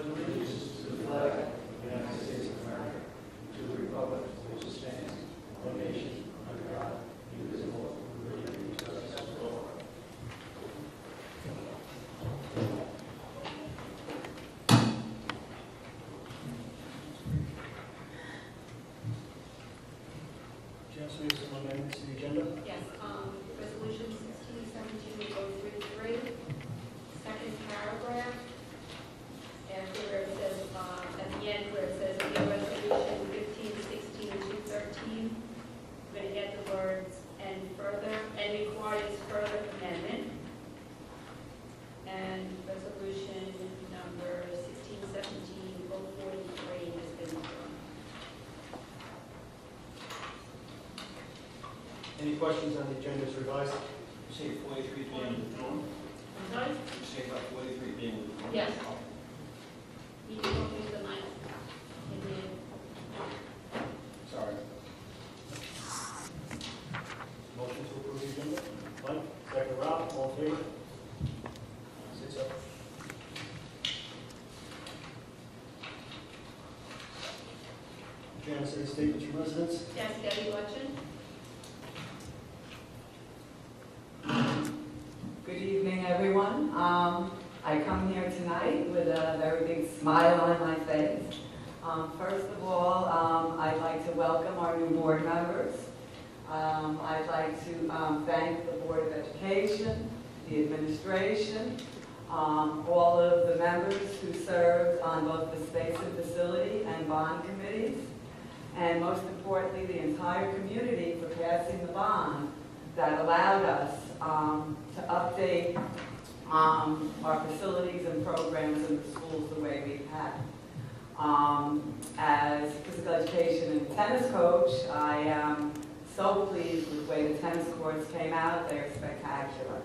pledge allegiance to the flag of the United States of America, to the republic for which it stands, one nation, under God, indivisible, with liberty and justice for all. Chancellor, we have some amendments to the agenda. Yes, resolution 1617 will go through three. Second paragraph, after where it says, at the end where it says, "New resolution 1516 and 213, we're going to get the words "and further," and requires further amendment. And resolution number 1617 043 has been withdrawn. Any questions on the agenda as revised? You say 43 being withdrawn? I'm sorry? You say about 43 being withdrawn? Yes. You don't use the mic. Sorry. Motion to approve the agenda. Mike, second Rob, all in favor? 6-0. Janice, any statements from residents? Yes, Debbie election. Good evening, everyone. I come here tonight with a very big smile on my face. First of all, I'd like to welcome our new board members. I'd like to thank the Board of Education, the administration, all of the members who served on both the Space and Facility and Bond committees, and most importantly, the entire community for passing the bond that allowed us to update our facilities and programs in the schools the way we've had. As physical education and tennis coach, I am so pleased with the way the tennis courts came out. They're spectacular.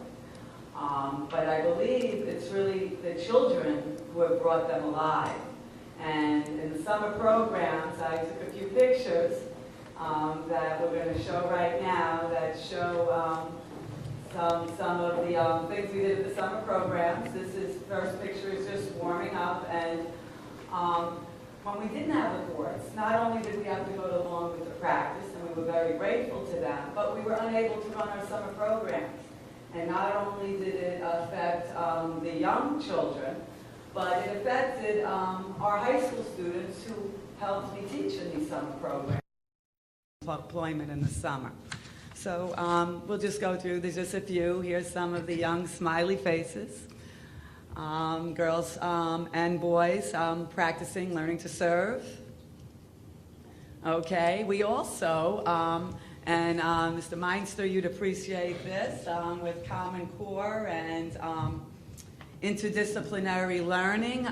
But I believe it's really the children who have brought them alive. And in the summer programs, I took a few pictures that we're going to show right now that show some of the things we did at the summer programs. First picture is just warming up, and when we didn't have the courts, not only did we have to go along with the practice, and we were very grateful to them, but we were unable to run our summer programs. And not only did it affect the young children, but it affected our high school students who helped me teach in these summer programs. Employment in the summer. So we'll just go through, there's just a few. Here's some of the young smiley faces. Girls and boys practicing, learning to serve. Okay, we also, and Mr. Meinster, you'd appreciate this, with Common Core and interdisciplinary learning,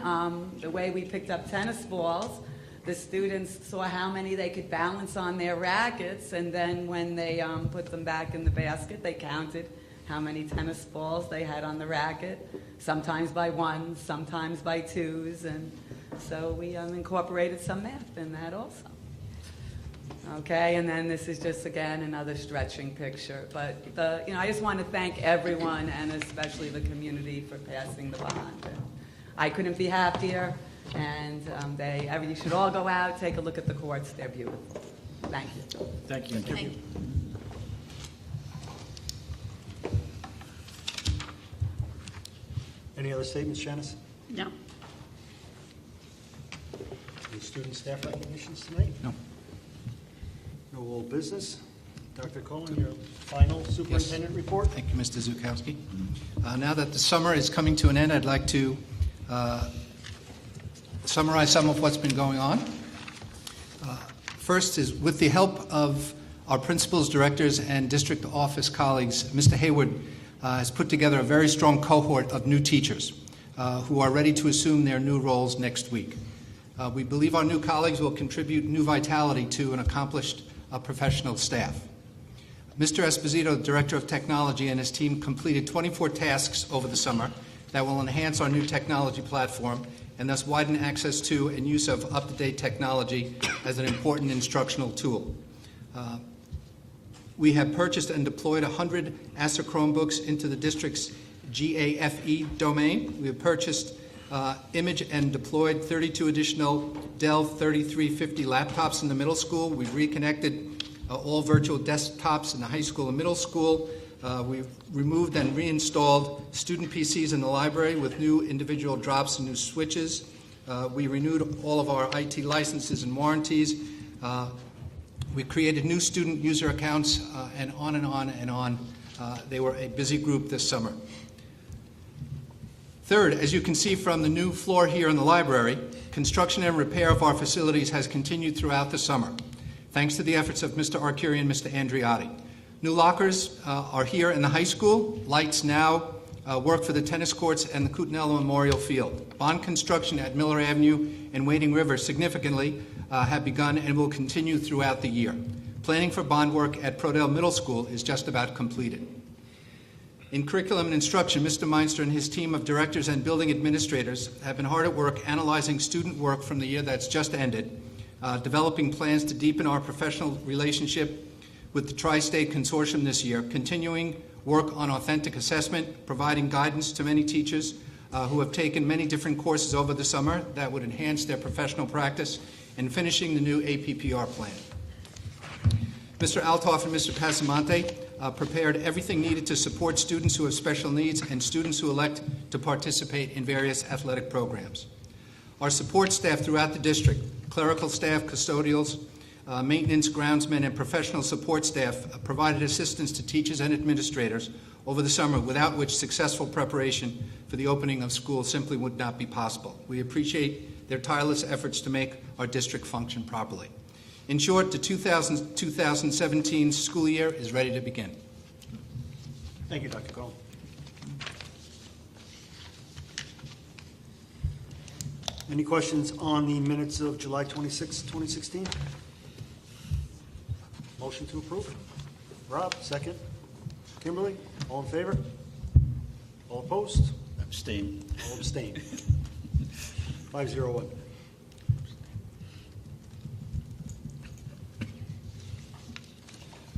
the way we picked up tennis balls. The students saw how many they could balance on their rackets, and then when they put them back in the basket, they counted how many tennis balls they had on the racket, sometimes by ones, sometimes by twos, and so we incorporated some math in that also. Okay, and then this is just, again, another stretching picture. But, I just want to thank everyone, and especially the community, for passing the bond. And I couldn't be happier. And you should all go out, take a look at the courts. They're beautiful. Thank you. Thank you. Thank you. Any other statements, Janice? No. Any student staff recognitions tonight? No. No old business. Dr. Cohen, your final superintendent report? Thank you, Mr. Zukowski. Now that the summer is coming to an end, I'd like to summarize some of what's been going on. First is, with the help of our principals, directors, and district office colleagues, Mr. Hayward has put together a very strong cohort of new teachers who are ready to assume their new roles next week. We believe our new colleagues will contribute new vitality to an accomplished professional staff. Mr. Esposito, Director of Technology, and his team completed 24 tasks over the summer that will enhance our new technology platform and thus widen access to and use of up-to-date technology as an important instructional tool. We have purchased and deployed 100 Acer Chromebooks into the district's GAFE domain. We have purchased image and deployed 32 additional Dell 3350 laptops in the middle school. We've reconnected all virtual desktops in the high school and middle school. We've removed and reinstalled student PCs in the library with new individual drops and new switches. We renewed all of our IT licenses and warranties. We created new student user accounts, and on and on and on. They were a busy group this summer. Third, as you can see from the new floor here in the library, construction and repair of our facilities has continued throughout the summer, thanks to the efforts of Mr. Arcuri and Mr. Andriotti. New lockers are here in the high school. Lights now work for the tennis courts and the Cutinello Memorial Field. Bond construction at Miller Avenue and Wading River significantly have begun and will continue throughout the year. Planning for bond work at Prodell Middle School is just about completed. In curriculum and instruction, Mr. Meinster and his team of directors and building administrators have been hard at work analyzing student work from the year that's just ended, developing plans to deepen our professional relationship with the Tri-State Consortium this year, continuing work on authentic assessment, providing guidance to many teachers who have taken many different courses over the summer that would enhance their professional practice, and finishing the new APPR plan. Mr. Althoff and Mr. Passamonte prepared everything needed to support students who have special needs and students who elect to participate in various athletic programs. Our support staff throughout the district, clerical staff, custodials, maintenance, groundsmen, and professional support staff provided assistance to teachers and administrators over the summer, without which successful preparation for the opening of school simply would not be possible. We appreciate their tireless efforts to make our district function properly. In short, the 2017 school year is ready to begin. Thank you, Dr. Cole. Any questions on the minutes of July 26, 2016? Motion to approve. Rob, second. Kimberly, all in favor? All opposed? Abstain. All abstain. 501.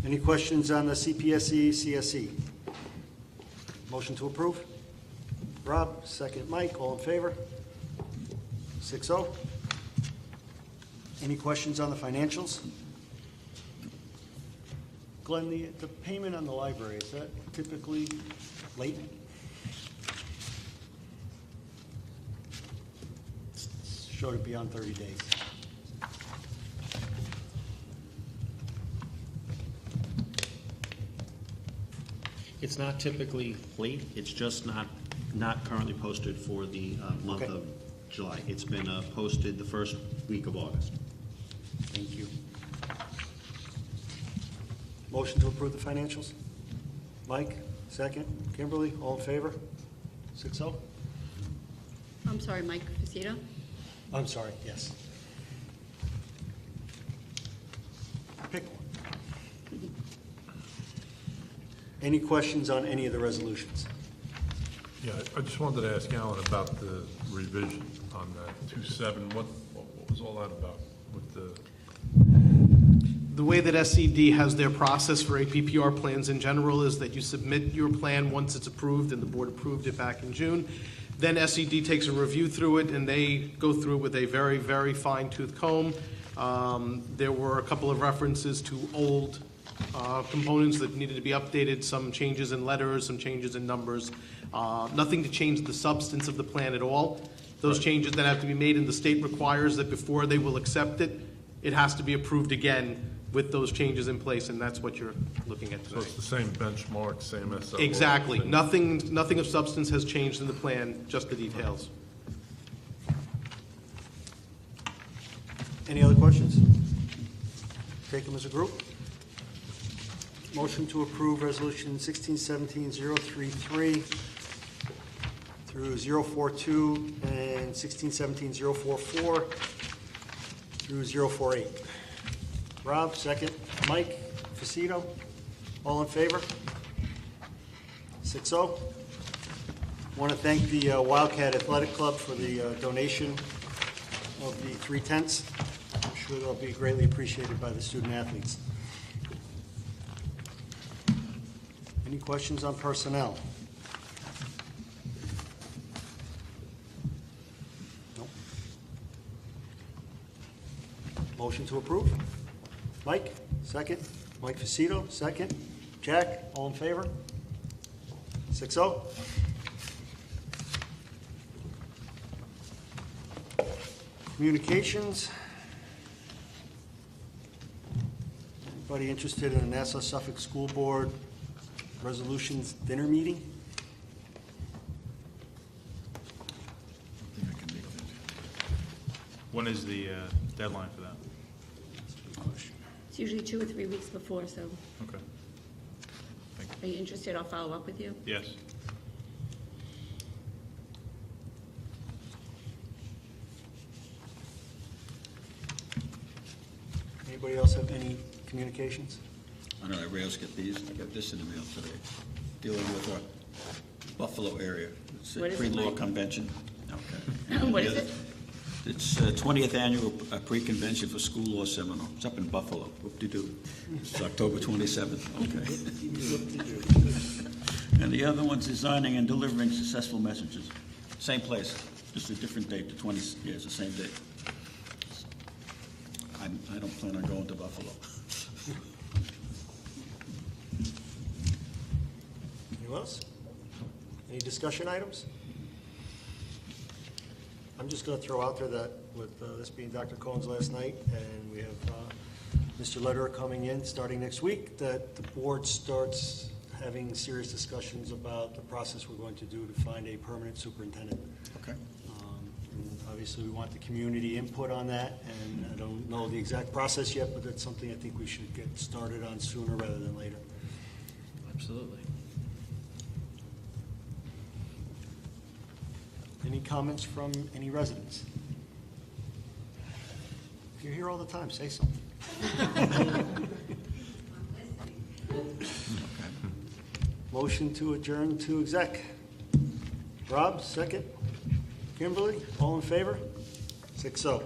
Any questions on the CPSE, CSE? Motion to approve. Rob, second. Mike, all in favor? 6-0. Any questions on the financials? Glenn, the payment on the library, is that typically late? Showed it beyond 30 days. It's not typically late, it's just not currently posted for the month Okay. of July. It's been posted the first week of August. Thank you. Motion to approve the financials? Mike, second. Kimberly, all in favor? 6-0? I'm sorry, Mike Facito? I'm sorry, yes. Pick one. Any questions on any of the resolutions? Yeah, I just wanted to ask Alan about the revision on that 2.7. What was all that about with The way that SCD has their process for APPR plans in general is that you submit your plan once it's approved, and the board approved it back in June. Then SCD takes a review through it, and they go through it with a very, very fine-tooth comb. There were a couple of references to old components that needed to be updated, some changes in letters, some changes in numbers. Nothing to change the substance of the plan at all. Those changes that have to be made, and the state requires that before they will accept it, it has to be approved again with those changes in place, and that's what you're looking at so tonight. it's the same benchmark, same SLO? Exactly. Nothing of substance has changed in the plan, just the details. Any other questions? Take them as a group. Motion to approve Resolution 1617-033 through 042 and 1617-044 through 048. Rob, second. Mike, Facito, all in favor? 6-0. Want to thank the Wildcat Athletic Club for the donation of the 3 tents. I'm sure they'll be greatly appreciated by the student athletes. Any questions on personnel? Motion to approve? Mike, second. Mike Facito, second. Jack, all in favor? 6-0. Communications. Anybody interested in the Nassau Suffolk School Board Resolutions Dinner Meeting? When is the deadline for that? It's usually 2 or 3 weeks before, so Okay. are you interested? I'll follow up with you. Yes. Anybody else have any communications? I don't know, everybody else get these? I got this in the mail today, dealing with our Buffalo area. It's a What is it, pre-law Mike? convention. Okay. What is it? It's 20th annual pre-convention for school law seminar. It's up in Buffalo. Whoop-de-doo. It's October 27th. Okay. And the other one's designing and delivering successful messages. Same place, just a different date. The 20th, yeah, it's the same date. I don't plan on going to Buffalo. Anyone else? Any discussion items? I'm just going to throw out there that with this being Dr. Cohen's last night, and we have Mr. Lederer coming in starting next week, that the board starts having serious discussions about the process we're going to do to find a permanent superintendent. Okay. And obviously, we want the community input on that, and I don't know the exact process yet, but that's something I think we should get started on sooner rather than later. Absolutely. Any comments from any residents? If you're here all the time, say something. Motion to adjourn to exec. Rob, second. Kimberly, all in favor? 6-0.